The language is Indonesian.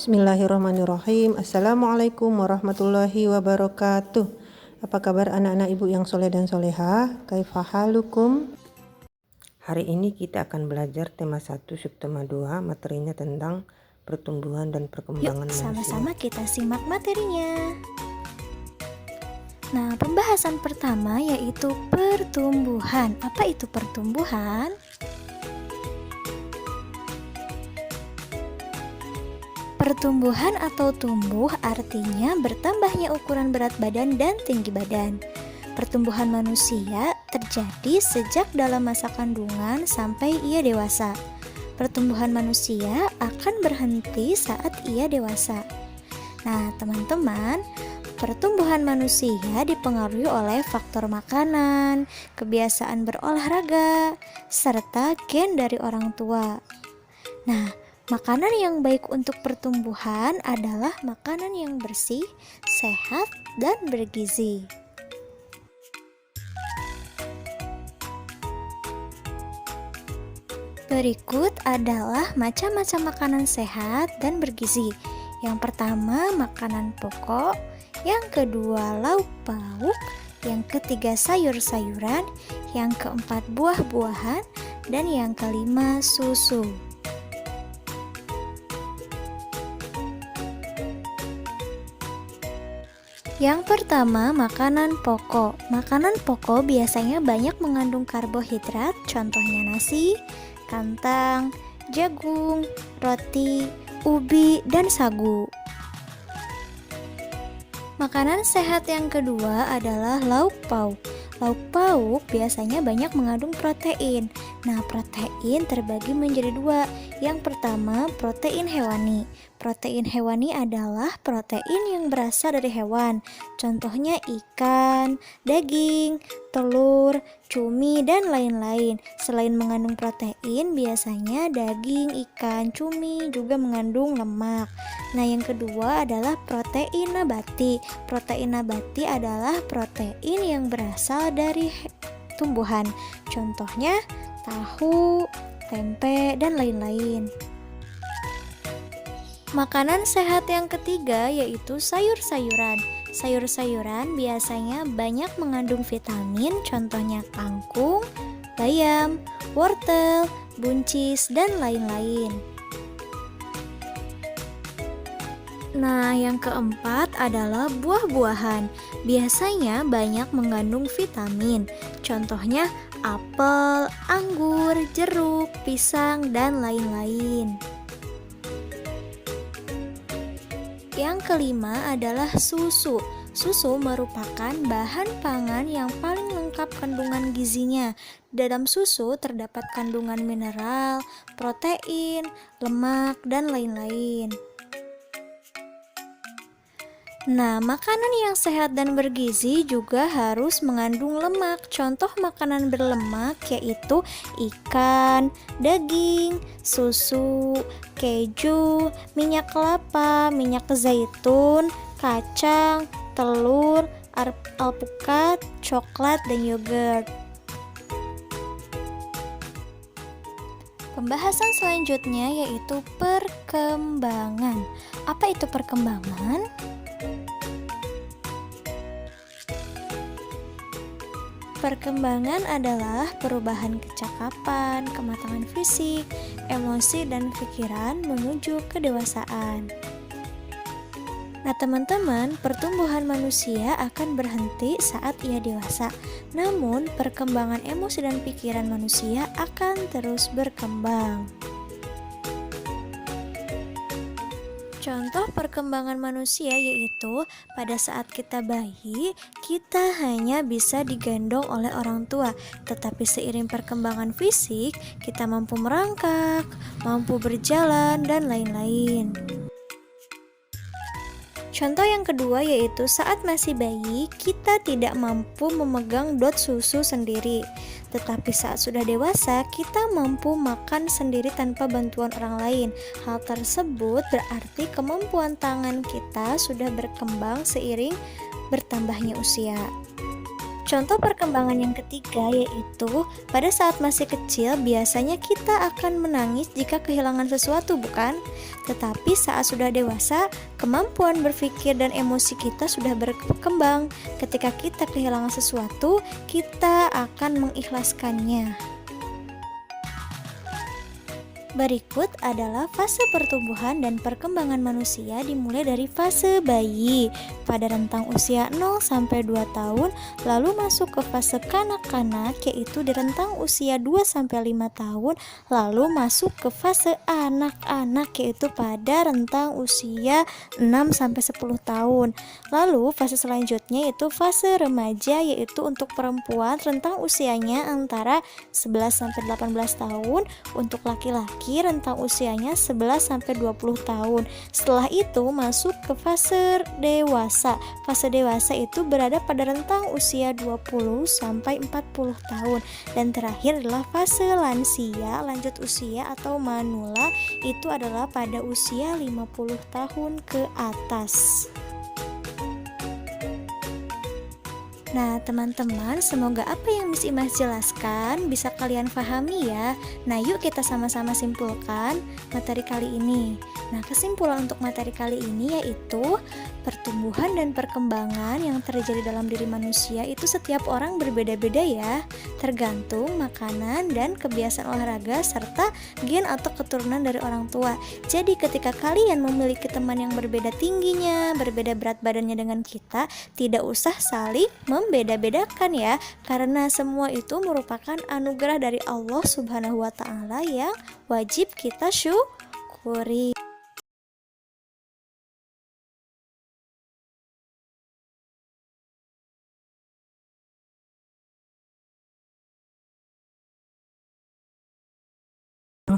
Bismillahirrahmanirrahim. Assalamualaikum warahmatullahi wabarakatuh. Apa kabar anak-anak ibu yang soleh dan solehah? Kaifa halukum? Hari ini kita akan belajar tema 1 subtema 2, materinya tentang pertumbuhan dan perkembangan manusia. Sama-sama kita simak materinya. Nah, pembahasan pertama yaitu pertumbuhan. Apa itu pertumbuhan? Pertumbuhan atau tumbuh artinya bertambahnya ukuran berat badan dan tinggi badan. Pertumbuhan manusia terjadi sejak dalam masa kandungan sampai ia dewasa. Pertumbuhan manusia akan berhenti saat ia dewasa. Nah, teman-teman, pertumbuhan manusia dipengaruhi oleh faktor makanan, kebiasaan berolahraga, serta gen dari orang tua. Nah, makanan yang baik untuk pertumbuhan adalah makanan yang bersih, sehat, dan bergizi. Berikut adalah macam-macam makanan sehat dan bergizi. Yang pertama, makanan pokok. Yang kedua, lauk pauk. Yang ketiga, sayur-sayuran. Yang keempat, buah-buahan. Dan yang kelima, susu. Yang pertama, makanan pokok. Makanan pokok biasanya banyak mengandung karbohidrat, contohnya nasi, kentang, jagung, roti, ubi, dan sagu. Makanan sehat yang kedua adalah lauk pauk. Lauk pauk biasanya banyak mengandung protein. Nah, protein terbagi menjadi dua. Yang pertama, protein hewani. Protein hewani adalah protein yang berasal dari hewan. Contohnya ikan, daging, telur, cumi, dan lain-lain. Selain mengandung protein, biasanya daging, ikan, cumi juga mengandung lemak. Nah, yang kedua adalah protein nabati. Protein nabati adalah protein yang berasal dari tumbuhan. Contohnya tahu, tempe, dan lain-lain. Makanan sehat yang ketiga yaitu sayur-sayuran. Sayur-sayuran biasanya banyak mengandung vitamin, contohnya kangkung, bayam, wortel, buncis, dan lain-lain. Nah, yang keempat adalah buah-buahan. Biasanya banyak mengandung vitamin, contohnya apel, anggur, jeruk, pisang, dan lain-lain. Yang kelima adalah susu. Susu merupakan bahan pangan yang paling lengkap kandungan gizinya. Dalam susu terdapat kandungan mineral, protein, lemak, dan lain-lain. Nah, makanan yang sehat dan bergizi juga harus mengandung lemak. Contoh makanan berlemak yaitu ikan, daging, susu, keju, minyak kelapa, minyak zaitun, kacang, telur, alpukat, coklat, dan yogurt. Pembahasan selanjutnya yaitu perkembangan. Apa itu perkembangan? Perkembangan adalah perubahan kecakapan, kematangan fisik, emosi, dan pikiran menuju kedewasaan. Nah, teman-teman, pertumbuhan manusia akan berhenti saat ia dewasa. Namun, perkembangan emosi dan pikiran manusia akan terus berkembang. Contoh perkembangan manusia yaitu pada saat kita bayi, kita hanya bisa digendong oleh orang tua. Tetapi seiring perkembangan fisik, kita mampu merangkak, mampu berjalan, dan lain-lain. Contoh yang kedua yaitu saat masih bayi, kita tidak mampu memegang dot susu sendiri. Tetapi saat sudah dewasa, kita mampu makan sendiri tanpa bantuan orang lain. Hal tersebut berarti kemampuan tangan kita sudah berkembang seiring bertambahnya usia. Contoh perkembangan yang ketiga yaitu pada saat masih kecil biasanya kita akan menangis jika kehilangan sesuatu, bukan? Tetapi saat sudah dewasa, kemampuan berpikir dan emosi kita sudah berkembang. Ketika kita kehilangan sesuatu, kita akan mengikhlaskannya. Berikut adalah fase pertumbuhan dan perkembangan manusia dimulai dari fase bayi pada rentang usia 0 sampai 2 tahun, lalu masuk ke fase kanak-kanak yaitu di rentang usia 2 sampai 5 tahun, lalu masuk ke fase anak-anak yaitu pada rentang usia 6 sampai 10 tahun. Lalu fase selanjutnya yaitu fase remaja yaitu untuk perempuan rentang usianya antara 11 sampai 18 tahun, untuk laki-laki rentang usianya 11 sampai 20 tahun. Setelah itu masuk ke fase dewasa. Fase dewasa itu berada pada rentang usia 20 sampai 40 tahun. Dan terakhir adalah fase lansia, lanjut usia atau manula, itu adalah pada usia 50 tahun ke atas. Nah teman-teman, semoga apa yang Miss Imas jelaskan bisa kalian pahami ya. Nah yuk kita sama-sama simpulkan materi kali ini. Nah kesimpulan untuk materi kali ini yaitu pertumbuhan dan perkembangan yang terjadi dalam diri manusia itu setiap orang berbeda-beda ya, tergantung makanan dan kebiasaan olahraga serta gen atau keturunan dari orang tua. Jadi ketika kalian memiliki teman yang berbeda tingginya, berbeda berat badannya dengan kita, tidak usah saling membeda-bedakan ya, karena semua itu merupakan anugerah dari Allah Subhanahu wa Ta'ala yang wajib kita syukuri.